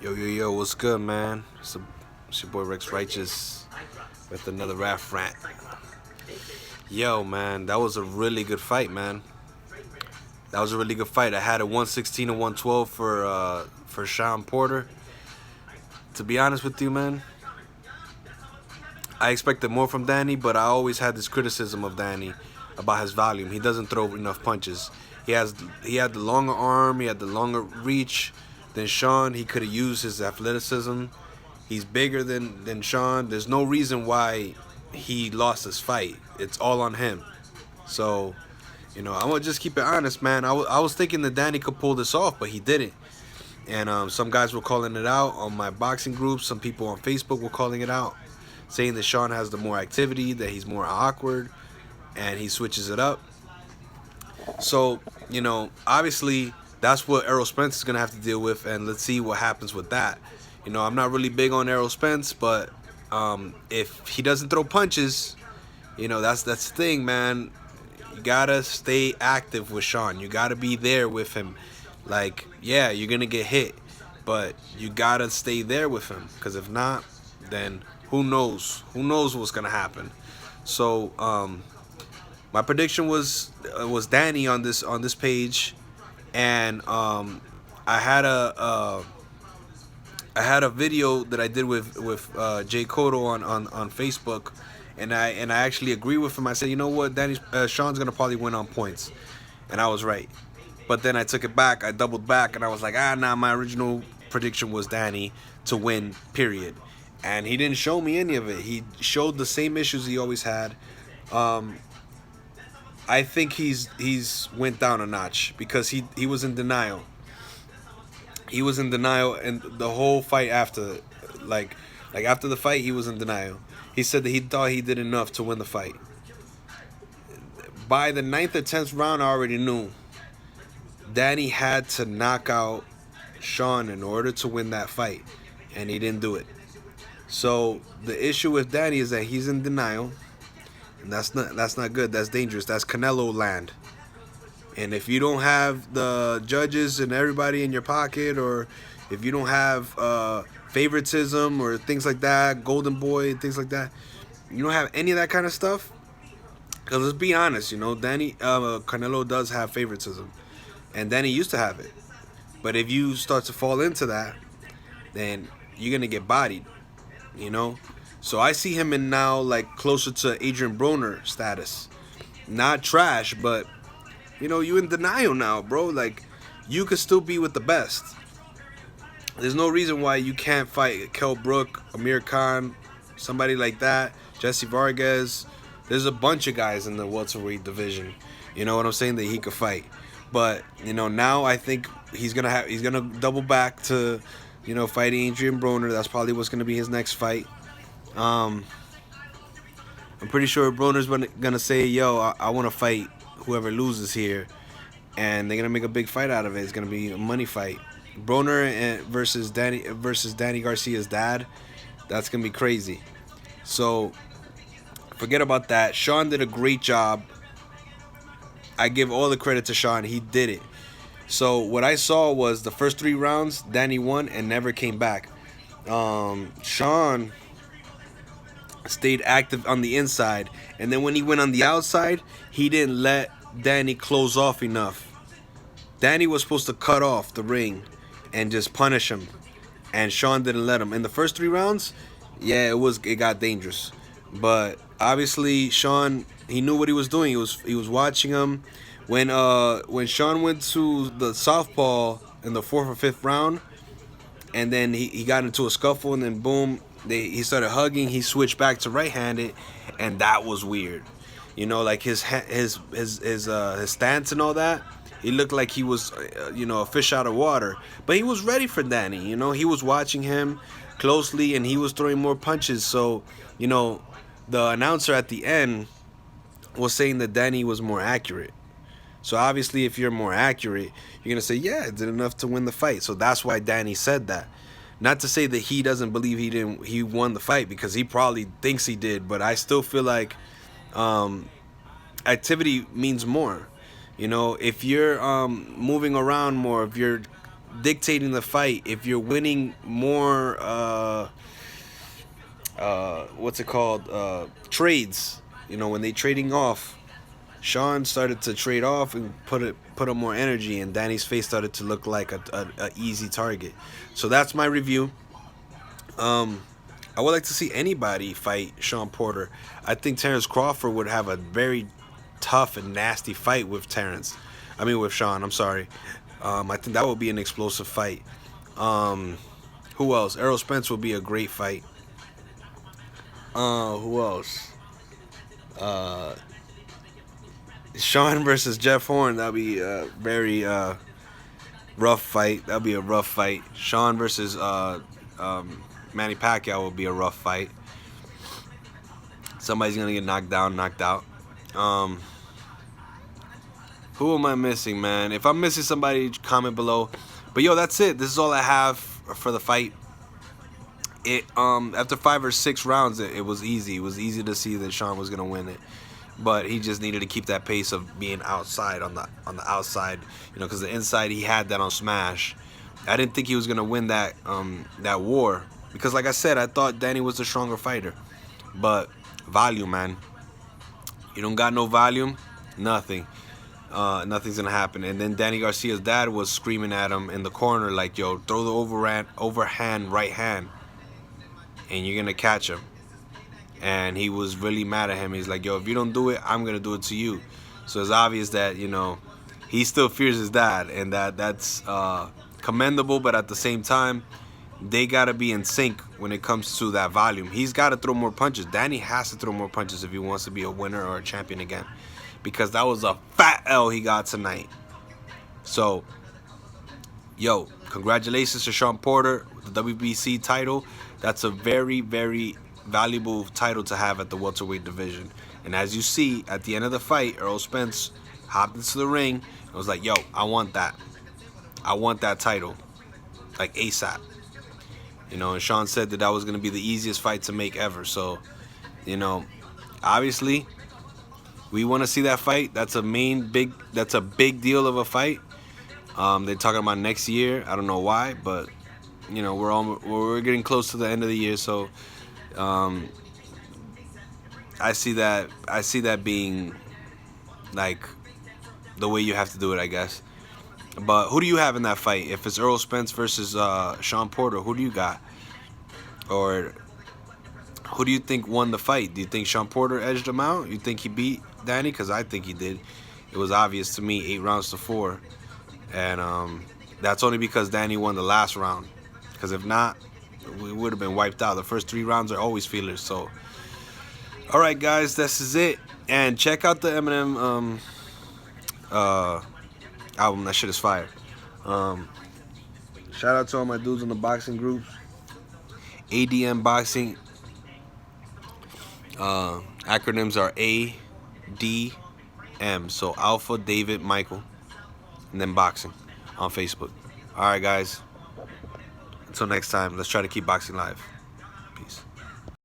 Yo, yo, yo, what's good, man? It's your boy Rex Righteous with another rap rant. Yo, man, that was a really good fight, man. That was a really good fight. I had a 116 and 112 for Shawn Porter. To be honest with you, man, I expected more from Danny, but I always had this criticism of Danny about his volume. He doesn't throw enough punches. He had the longer arm, he had the longer reach than Shawn. He could have used his athleticism. He's bigger than Shawn. There's no reason why he lost this fight. It's all on him. So, I'm gonna just keep it honest, man. I was thinking that Danny could pull this off, but he didn't. And some guys were calling it out on my boxing group. Some people on Facebook were calling it out, saying that Shawn has the more activity, that he's more awkward, and he switches it up. So, obviously that's what Errol Spence is gonna have to deal with, and let's see what happens with that. I'm not really big on Errol Spence, but if he doesn't throw punches, that's the thing, man. You gotta stay active with Shawn. You gotta be there with him. Like, yeah, you're gonna get hit, but you gotta stay there with him, because if not, then who knows? Who knows what's gonna happen? So, my prediction was Danny on this page, and I had a video that I did with Jay Cotto on Facebook, and I actually agree with him. I said, you know what, Shawn's gonna probably win on points, and I was right. But then I took it back. I doubled back, and I was like, nah. My original prediction was Danny to win, period. And he didn't show me any of it. He showed the same issues he always had. I think he's went down a notch because he was in denial. He was in denial, and the whole fight after, like after the fight, he was in denial. He said that he thought he did enough to win the fight. By the 9th or 10th round, I already knew Danny had to knock out Shawn in order to win that fight, and he didn't do it. So the issue with Danny is that he's in denial, and that's not good. That's dangerous. That's Canelo land. And if you don't have the judges and everybody in your pocket, or if you don't have favoritism or things like that, Golden Boy, things like that, you don't have any of that kind of stuff. Because let's be honest, Canelo does have favoritism, and Danny used to have it. But if you start to fall into that, then you're gonna get bodied. So I see him in now like closer to Adrian Broner status. Not trash, but you in denial now, bro. Like, you could still be with the best. There's no reason why you can't fight Kell Brook, Amir Khan, somebody like that, Jesse Vargas. There's a bunch of guys in the welterweight division. You know what I'm saying, that he could fight. But now I think he's gonna double back to fighting Adrian Broner. That's probably what's gonna be his next fight. I'm pretty sure Broner's gonna say, yo, I want to fight whoever loses here, and they're gonna make a big fight out of it. It's gonna be a money fight. Broner versus Danny Garcia's dad. That's gonna be crazy. So forget about that. Shawn did a great job. I give all the credit to Shawn. He did it. So what I saw was the first 3 rounds, Danny won and never came back. Shawn stayed active on the inside, and then when he went on the outside, he didn't let Danny close off enough. Danny was supposed to cut off the ring and just punish him, and Shawn didn't let him. In the first 3 rounds, yeah, it got dangerous. But obviously Shawn, he knew what he was doing. He was watching him. When Shawn went to the southpaw in the 4th or 5th round, and then he got into a scuffle, and then boom, he started hugging. He switched back to right-handed, and that was weird. Like his stance and all that. He looked like he was, a fish out of water. But he was ready for Danny. He was watching him closely, and he was throwing more punches. So, the announcer at the end was saying that Danny was more accurate. So obviously, if you're more accurate, you're gonna say, yeah, it did enough to win the fight. So that's why Danny said that. Not to say that he doesn't believe he won the fight, because he probably thinks he did. But I still feel like activity means more. If you're moving around more, if you're dictating the fight, if you're winning more, what's it called? Trades. You know, when they trading off, Shawn started to trade off and put up more energy, and Danny's face started to look like a easy target. So that's my review. I would like to see anybody fight Shawn Porter. I think Terrence Crawford would have a very tough and nasty fight with with Shawn. I'm sorry. I think that would be an explosive fight. Who else? Errol Spence would be a great fight. Who else? Shawn versus Jeff Horn. That'd be a very rough fight. That'd be a rough fight. Shawn versus Manny Pacquiao would be a rough fight. Somebody's gonna get knocked down, knocked out. Who am I missing, man? If I'm missing somebody, comment below. But yo, that's it. This is all I have for the fight. After 5 or 6 rounds, it was easy. It was easy to see that Shawn was gonna win it, but he just needed to keep that pace of being outside on the outside, you know, because the inside he had that on Smash. I didn't think he was gonna win that war, because like I said, I thought Danny was the stronger fighter. But volume, man. You don't got no volume, nothing. Nothing's gonna happen. And then Danny Garcia's dad was screaming at him in the corner like, yo, throw the overhand right hand and you're gonna catch him. And he was really mad at him. He's like, yo, if you don't do it, I'm gonna do it to you. So it's obvious that, you know, he still fears his dad, and that's commendable. But at the same time, they gotta be in sync when it comes to that volume. He's gotta throw more punches. Danny has to throw more punches if he wants to be a winner or a champion again, because that was a fat L he got tonight. So, yo, congratulations to Shawn Porter with the WBC title. That's a very, very valuable title to have at the welterweight division. And as you see, at the end of the fight, Errol Spence hopped into the ring and was like, yo, I want that. I want that title, like ASAP. You know, and Shawn said that was going to be the easiest fight to make ever. So, you know, obviously, we want to see that fight. That's a big deal of a fight. They're talking about next year. I don't know why, but you know, we're getting close to the end of the year, so I see that being like the way you have to do it, I guess. But who do you have in that fight? If it's Errol Spence versus Shawn Porter, who do you got? Or who do you think won the fight? Do you think Shawn Porter edged him out? You think he beat Danny? Because I think he did. It was obvious to me, 8 rounds to 4. And that's only because Danny won the last round. Because if not, we would have been wiped out. The first 3 rounds are always feelers. So, all right, guys, this is it. And check out the Eminem album. That shit is fire. Shout out to all my dudes in the boxing groups. ADM Boxing. Acronyms are ADM. So Alpha David Michael. And then boxing on Facebook. All right, guys. Until next time, let's try to keep boxing live. Peace.